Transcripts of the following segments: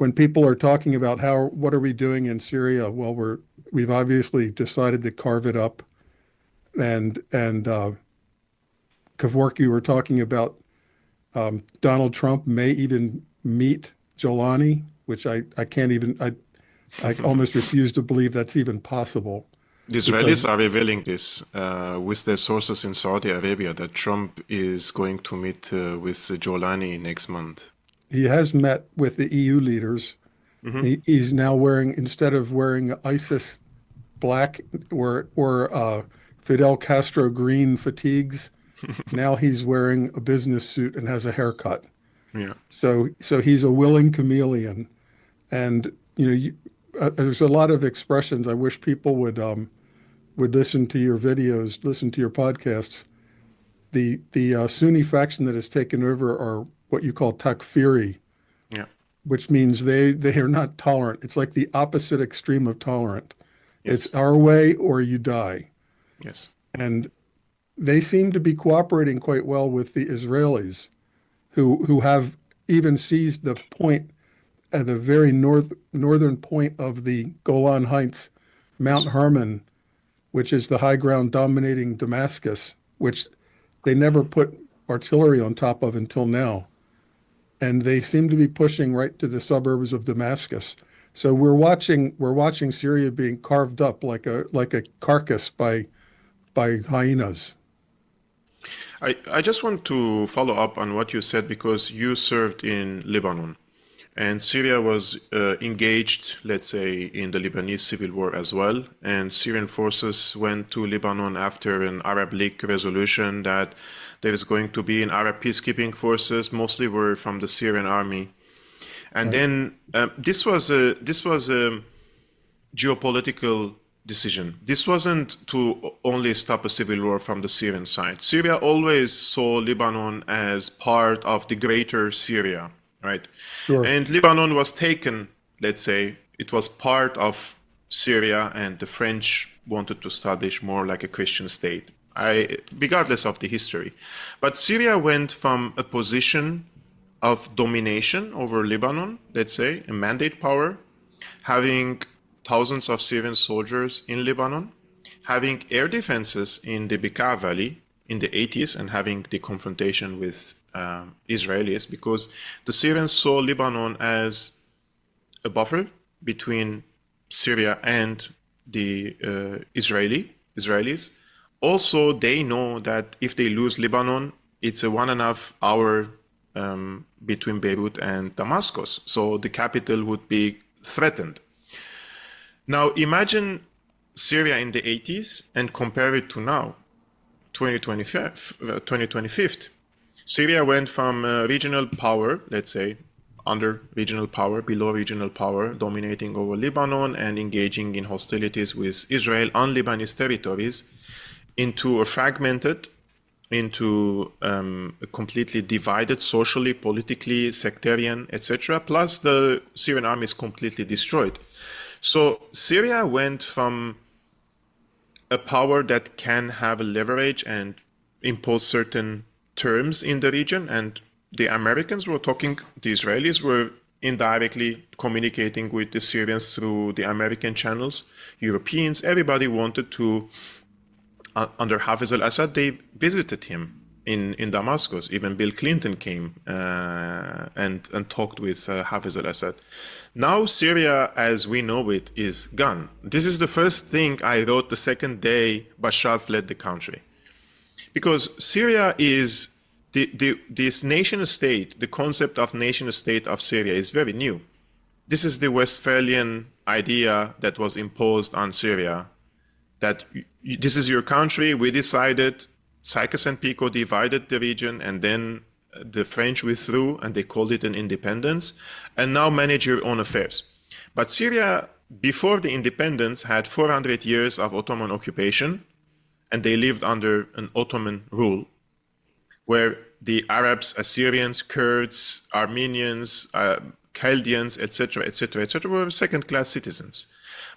when people are talking about what are we doing in Syria, well, we've obviously decided to carve it up, and Kevork, you were talking about Donald Trump may even meet Jolani, which I can't even I almost refuse to believe that's even possible. The Israelis Because are revealing this with their sources in Saudi Arabia that Trump is going to meet with Jolani next month. he has met with the EU leaders. Hmm. He's now wearing, instead of wearing ISIS black or Fidel Castro green fatigues, now he's wearing a business suit and has a haircut. Yeah. So he's a willing chameleon, and there's a lot of expressions. I wish people would listen to your videos, listen to your podcasts. The Sunni faction that has taken over are what you call takfiri, Yeah. which means they are not tolerant. It's like the opposite extreme of tolerant. It's Yes. our way or you die. Yes. And they seem to be cooperating quite well with the Israelis, who have even seized the point at the very northern point of the Golan Heights, Mount Yes. Hermon, which is the high ground dominating Damascus, which they never put artillery on top of until now. And they seem to be pushing right to the suburbs of Damascus. So we're watching Syria being carved up like a carcass by hyenas. I just want to follow up on what you said because you served in Lebanon and Syria was engaged, let's say, in the Lebanese civil war as well. And Syrian forces went to Lebanon after an Arab League resolution that there is going to be an Arab peacekeeping forces, mostly were from the Syrian army. And Right. then this was a geopolitical decision. This wasn't to only stop a civil war from the Syrian side. Syria always saw Lebanon as part of the greater Syria, right? Sure. And Lebanon was taken, let's say, it was part of Syria, and the French wanted to establish more like a Christian state, regardless of the history. But Syria went from a position of domination over Lebanon, let's say, a mandate power, having thousands of Syrian soldiers in Lebanon, having air defenses in the Bekaa Valley in the 80s, and having the confrontation with Israelis, because the Syrians saw Lebanon as a buffer between Syria and the Israelis. Also, they know that if they lose Lebanon, it's a 1.5 hour between Beirut and Damascus. So the capital would be threatened. Now imagine Syria in the 80s and compare it to now, 2025. Syria went from regional power, let's say, under regional power, below regional power, dominating over Lebanon and engaging in hostilities with Israel on Lebanese territories, into a fragmented, into a completely divided socially, politically, sectarian, etc. Plus the Syrian army is completely destroyed. So Syria went from a power that can have a leverage and impose certain terms in the region, and the Americans were talking, the Israelis were indirectly communicating with the Syrians through the American channels. Europeans, everybody wanted to, under Hafez al-Assad, they visited him in Damascus. Even Bill Clinton came and talked with Hafez al-Assad. Now Syria, as we know it, is gone. This is the first thing I wrote the second day Bashar fled the country. Because Syria is, this nation state, the concept of nation state of Syria is very new. This is the Westphalian idea that was imposed on Syria, that this is your country, we decided, Sykes and Picot divided the region, and then the French withdrew and they called it an independence, and now manage your own affairs. But Syria, before the independence, had 400 years of Ottoman occupation, and they lived under an Ottoman rule, where the Arabs, Assyrians, Kurds, Armenians, Chaldeans, etc., etc., etc., were second-class citizens.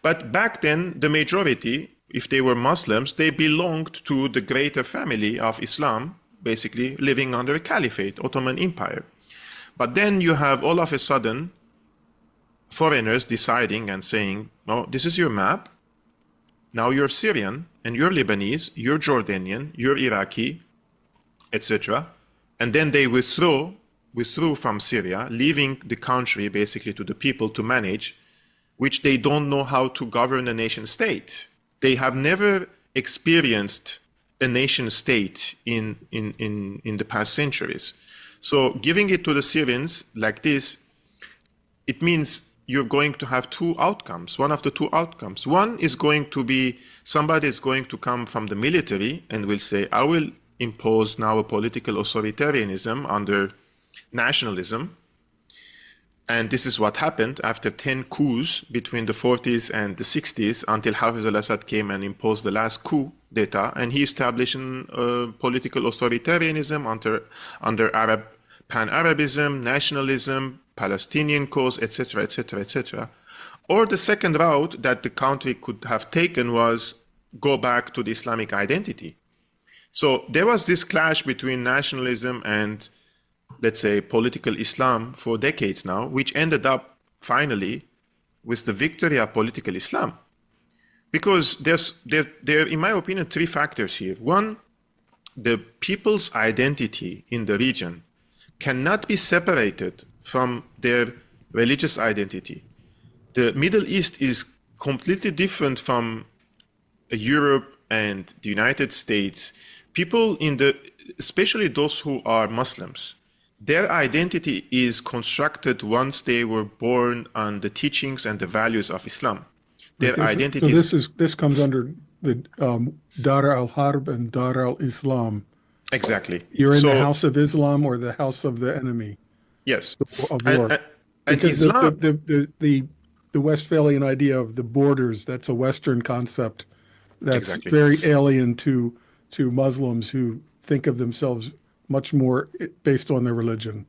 But back then, the majority, if they were Muslims, they belonged to the greater family of Islam, basically living under a caliphate, Ottoman Empire. But then you have all of a sudden foreigners deciding and saying, "No, this is your map. Now you're Syrian and you're Lebanese, you're Jordanian, you're Iraqi, etc." And then they withdrew from Syria, leaving the country basically to the people to manage, which they don't know how to govern a nation state. They have never experienced a nation state in the past centuries. So giving it to the Syrians like this, it means you're going to have two outcomes, one of the two outcomes. One is going to be somebody is going to come from the military and will say, I will impose now a political authoritarianism under nationalism. And this is what happened after 10 coups between the 40s and the 60s until Hafez al-Assad came and imposed the last coup d'etat, and he established political authoritarianism under Arab pan-Arabism, nationalism, Palestinian cause, etc., etc., etc. Or the second route that the country could have taken was go back to the Islamic identity. So there was this clash between nationalism and, let's say, political Islam for decades now, which ended up finally with the victory of political Islam. Because there are, in my opinion, three factors here. One, the people's identity in the region cannot be separated from their religious identity. The Middle East is completely different from Europe and the United States. People especially those who are Muslims, their identity is constructed once they were born on the teachings and the values of Islam. Their identity. So this comes under the Dar al-Harb and Dar al-Islam. Exactly. You're in the house of Islam or the house of the enemy. Yes. Of war. And because Islam, the Westphalian idea of the borders, that's a Western concept that's Exactly. very alien to Muslims who think of themselves much more based on their religion.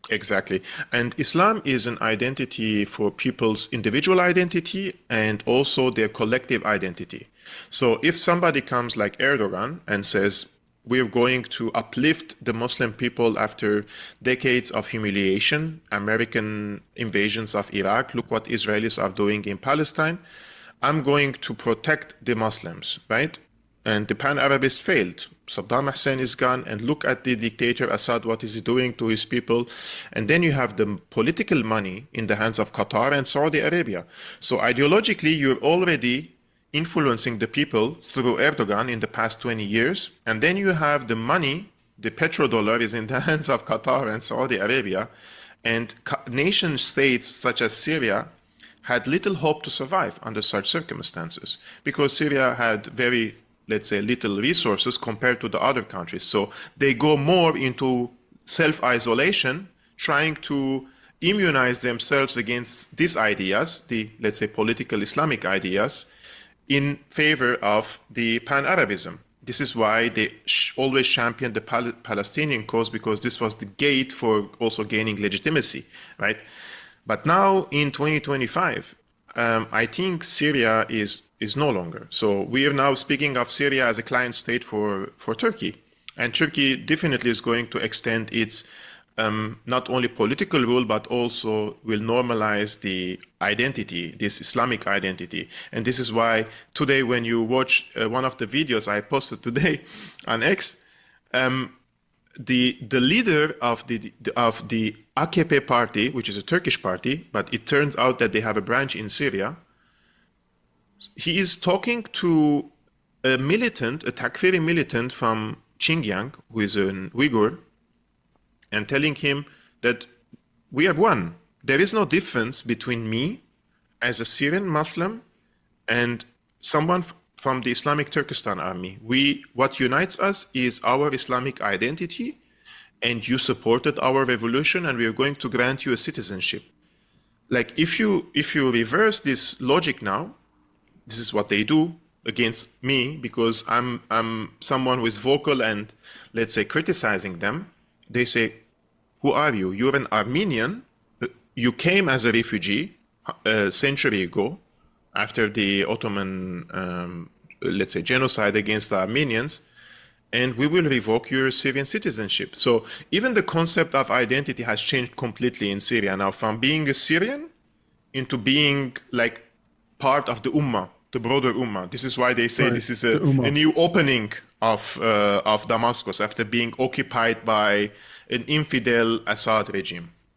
Exactly. And Islam is an identity for people's individual identity and also their collective identity. So if somebody comes like Erdogan and says, we're going to uplift the Muslim people after decades of humiliation, American invasions of Iraq, look what Israelis are doing in Palestine, I'm going to protect the Muslims, right? And the pan-Arabists failed. Saddam Hussein is gone, and look at the dictator Assad, what is he doing to his people? And then you have the political money in the hands of Qatar and Saudi Arabia. So ideologically, you're already influencing the people through Erdogan in the past 20 years. And then you have the money, the petrodollar is in the hands of Qatar and Saudi Arabia. And nation states such as Syria had little hope to survive under such circumstances because Syria had very, let's say, little resources compared to the other countries. So they go more into self-isolation, trying to immunize themselves against these ideas, the, let's say, political Islamic ideas, in favor of the pan-Arabism. This is why they always championed the Palestinian cause, because this was the gate for also gaining legitimacy, right? But now in 2025, I think Syria is no longer. So we are now speaking of Syria as a client state for Turkey. And Turkey definitely is going to extend its not only political rule, but also will normalize the identity, this Islamic identity. And this is why today, when you watch one of the videos I posted today on X, the leader of the AKP party, which is a Turkish party, but it turns out that they have a branch in Syria, he is talking to a militant, a Takfiri militant from Xinjiang, who is an Uyghur, and telling him that we are one. There is no difference between me as a Syrian Muslim and someone from the Islamic Turkestan army. What unites us is our Islamic identity, and you supported our revolution, and we are going to grant you a citizenship. Like, if you reverse this logic now, this is what they do against me, because I'm someone who is vocal and, let's say, criticizing them. They say, who are you? You're an Armenian. You came as a refugee a century ago after the Ottoman, let's say, genocide against the Armenians, and we will revoke your Syrian citizenship. So even the concept of identity has changed completely in Syria now, from being a Syrian into being like part of the Ummah, the broader Ummah. This is why they say Right, this is the a Ummah. new opening of Damascus after being occupied by an infidel Assad regime.